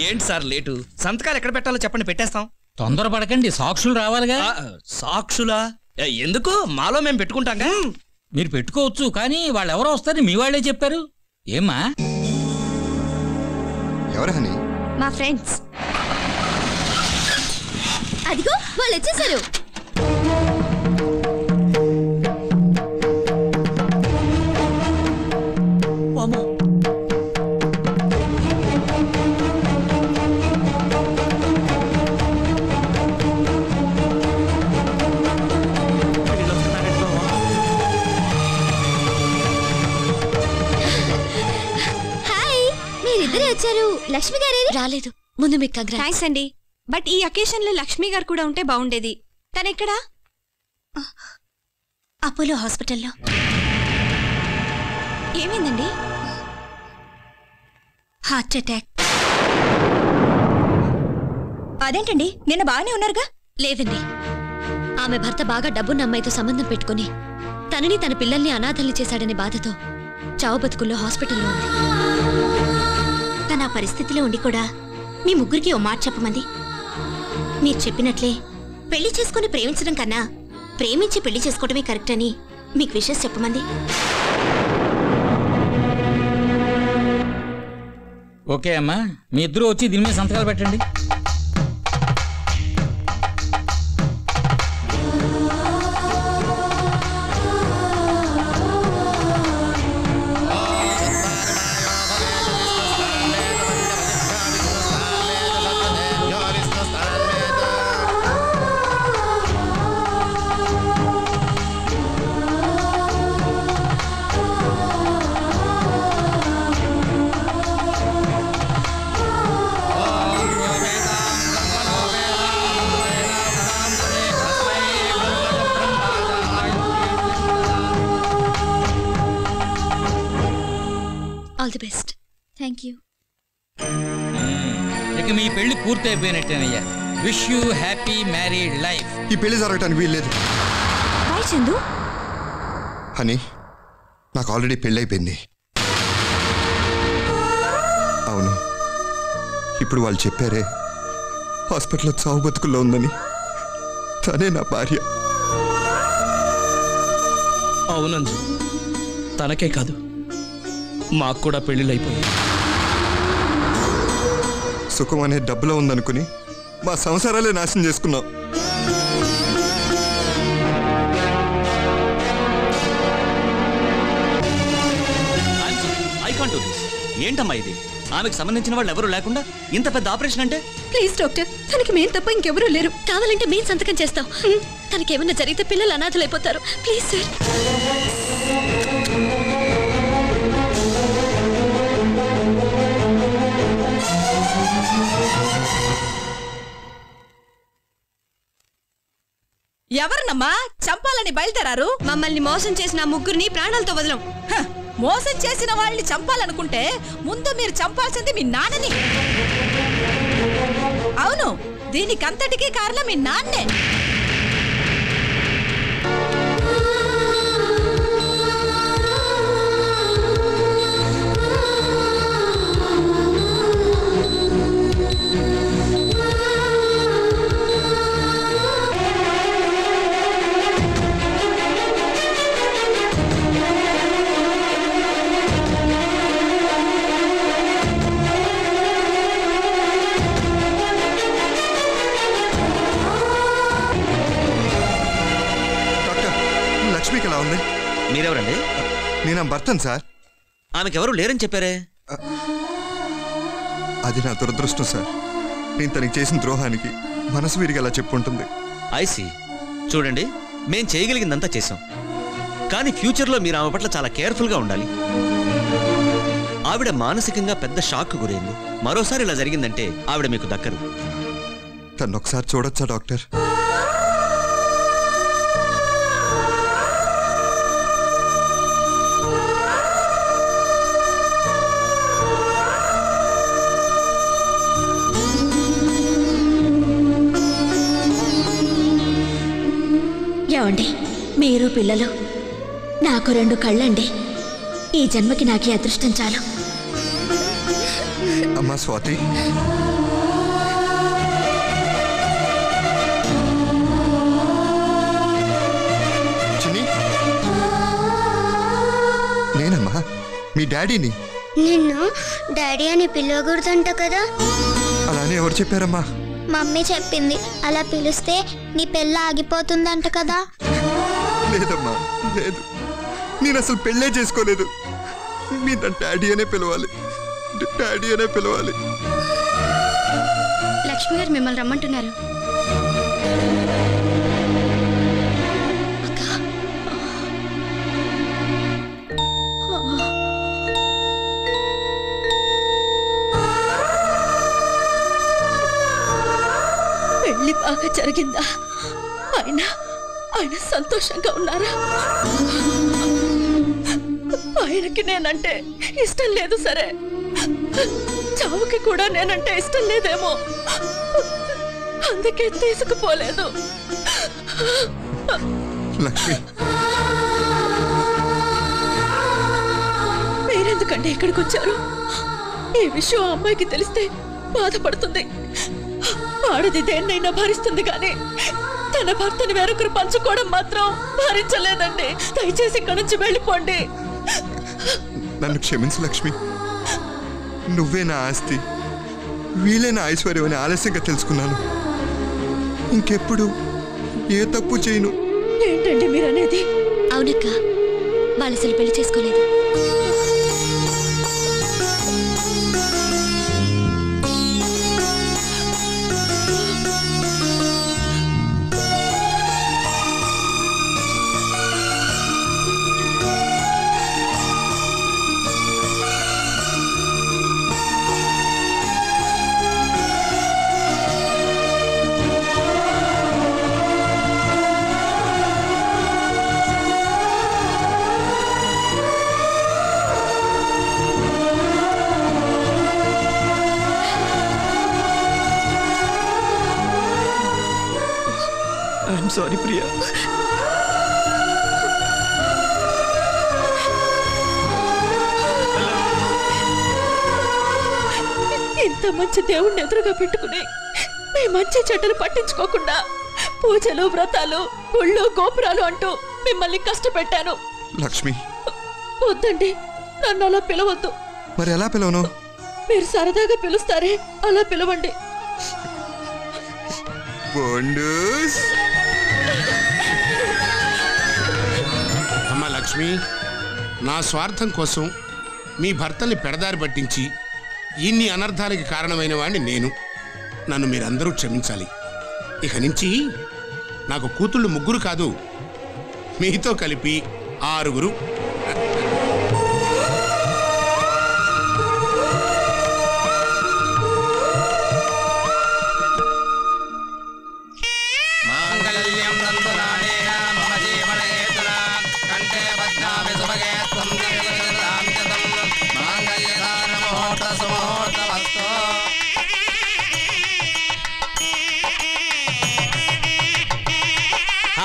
ఏంటి sir late? సంతకాలు ఎక్కడ పెట్టాలో చెప్పండి, పెట్టేస్తాం. తొందరపడకండి, సాక్షులు రావాలిగా. సాక్షులా? ఎందుకు? మాలో మేము పెట్టుకుంటాం. మీరు పెట్టుకోవచ్చు, కానీ వాళ్ళు ఎవరో వస్తారని మీ వాళ్ళే చెప్పారు. ఏమ్మా? ఎవరు హనీ? మా ఫ్రెండ్స్. అదిగో వాళ్ళు వచ్చేసారు. వచ్చారు. లక్ష్మి గారు రాలేదు. ముందు మీకు థ్యాంక్స్ అండి. బట్ ఈ అకేషన్ లో లక్ష్మి గారు కూడా ఉంటే బాగుండేది. తనెక్కడా? అపోలో హాస్పిటల్లో. ఏమైందండి? Heart attack. అదేంటండి, నిన్న బాగానే ఉన్నారుగా? లేదండి, ఆమె భర్త బాగా డబ్బున్న అమ్మాయితో సంబంధం పెట్టుకుని తనని తన పిల్లల్ని అనాథల్ని చేశాడనే బాధతో చావు బతుకుల్లో హాస్పిటల్లో ఉంది. తన పరిస్థితిలో ఉండి కూడా మీ ముగ్గురికి ఓ మాట చెప్పమంది. మీరు చెప్పినట్లే పెళ్లి చేసుకుని ప్రేమించడం కన్నా ప్రేమించి పెళ్లి చేసుకోవడమే కరెక్ట్ అని మీకు విషయం చెప్పమంది. ఓకే అమ్మా, మీ ఇద్దరు వచ్చి దీని మీద సంతకాలు పెట్టండి. All the best. Thank you. ఇక మీ పెళ్లి పూర్తి అయిపోయినట్టేనయ్యా. Wish you happy married life. ఈ పెళ్లి జరగటానికి వీల్లేదు. హాయ్ చందు. హనీ, నాకు ఆల్రెడీ పెళ్ళి అయిపోయింది. అవును, ఇప్పుడు వాళ్ళు చెప్పారే హాస్పిటల్లో చావు బతుకుల్లో ఉందని. తనే నా భార్య. అవునంజు, తనకే కాదు మాకు కూడా పెళ్లిళ్ళు అయిపోయాయి. సుఖం అనే డబ్బులో ఉందనుకుని మా సంసారాలే నాశనం చేసుకున్నాం. ఏంటమ్మా ఇది? ఆమెకు సంబంధించిన వాళ్ళు ఎవరు లేకుండా ఇంత పెద్ద ఆపరేషన్ అంటే? ప్లీజ్ డాక్టర్, తనకి మేం తప్ప ఇంకెవరూ లేరు. కావాలంటే మేం సంతకం చేస్తాం. తనకేమన్నా జరిగితే పిల్లలు అనాథలైపోతారు. Please sir. ఎవరినమ్మా చంపాలని బయలుదేరారు? మమ్మల్ని మోసం చేసిన ముగ్గురిని ప్రాణాలతో వదలం. మోసం చేసిన వాళ్ళని చంపాలనుకుంటే ముందు మీరు చంపాల్సింది మీ నాన్నని. అవును, దీనికంతటికీ కారణం మీ నాన్నే. మీరెవరండి? నేను భర్తను సార్. ఆమెకెవరు లేరని చెప్పారే? అది నా దురదృష్టం సార్. నేను తనకి చేసిన ద్రోహానికి మనసు విరిగి అలా చెప్పుంటుంది. ఐసి చూడండి, మేం చేయగలిగిందంతా చేసాం. కానీ ఫ్యూచర్లో మీరు ఆమె పట్ల చాలా కేర్ఫుల్గా ఉండాలి. ఆవిడ మానసికంగా పెద్ద షాక్ గురైంది. మరోసారి ఇలా జరిగిందంటే ఆవిడ మీకు దక్కరు. తను ఒకసారి చూడొచ్చా డాక్టర్? ఏమండి, మీరు పిల్లలు, నాకు 2 కళ్ళండి. ఈ జన్మకి నాకు అదృష్టం చాలు. అమ్మా స్వాతి, చిన్ని, నేనమ్మా మీ డాడీని. నిన్ను డాడీ అని పిలవకూడదంట కదా. అలానే ఎవరు చెప్పారమ్మా? మమ్మీ చెప్పింది. అలా పిలిస్తే నీ పెళ్ళ ఆగిపోతుందంట కదా. లేదమ్మా, లేదు. నేను అసలు పెళ్ళే చేసుకోలేదు. మీరు నా డాడీ అనే పిలవాలి, డాడీ అనే పిలవాలి. లక్ష్మి గారు మిమ్మల్ని రమ్మంటున్నారు. పెళ్లి బాగా జరిగిందా? ఆయన సంతోషంగా ఉన్నారా? ఆయనకి నేనంటే ఇష్టం లేదు, సరే, చావుకి కూడా నేనంటే ఇష్టం లేదేమో, అందుకే తీసుకుపోలేదు. లక్ష్మి, మీరెందుకంటే ఇక్కడికి వచ్చారు? ఈ విషయం ఆ అమ్మాయికి తెలిస్తే బాధపడుతుంది. ఆడది దేన్నైనా భరిస్తుంది కానీ తన భర్తని వేరొకరు పంచుకోవడం మాత్రం భరించలేదండి. దయచేసి ఇక్కడి నుంచి వెళ్ళిపోండి. నన్ను క్షమించు లక్ష్మి. నువ్వే నా ఆస్తి, వీలే నా ఐశ్వర్యం అని ఆలస్యంగా తెలుసుకున్నాను. ఇంకెప్పుడు ఏ తప్పు చేయను. ఏంటండి మీరనేది? అవునక్క, వాళ్ళు అసలు పెళ్లి చేసుకోలేదు. I'm sorry Priya. ఇంత మంచి దేవుణ్ణి ఎదురుగా పెట్టుకుని మీ మంచి చెడ్డలు పట్టించుకోకుండా పూజలు, వ్రతాలు, గుళ్ళు, గోపురాలు అంటూ మిమ్మల్ని కష్టపెట్టాను. లక్ష్మి, వద్దండి, నన్ను అలా పిలవద్దు. మరి ఎలా పిలవను? మీరు సరదాగా పిలుస్తారే అలా పిలవండి. అమ్మ లక్ష్మి, నా స్వార్థం కోసం మీ భర్తల్ని పెడదారి పట్టించి ఇన్ని అనర్థాలకి కారణమైన వాడిని నేను. నన్ను మీరందరూ క్షమించాలి. ఇక నుంచి నాకు కూతుళ్ళు 3 కాదు, మీతో కలిపి 6.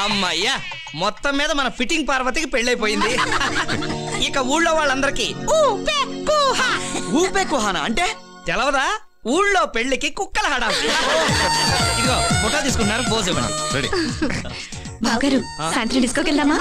అమ్మయ్యా, మొత్తం మీద మన ఫిట్టింగ్ పార్వతికి పెళ్ళైపోయింది. ఇక ఊళ్ళో వాళ్ళందరికీ ఊపే కుహానా అంటే తెలవదా? ఊళ్ళో పెళ్లికి కుక్కల హడాలి. ఇదిగో ఫోటో తీసుకున్నారు, పోజ్ ఇవ్వండి. రెడీ. బావగారు, సాయంత్రం డిస్కోకి వెళ్దామా?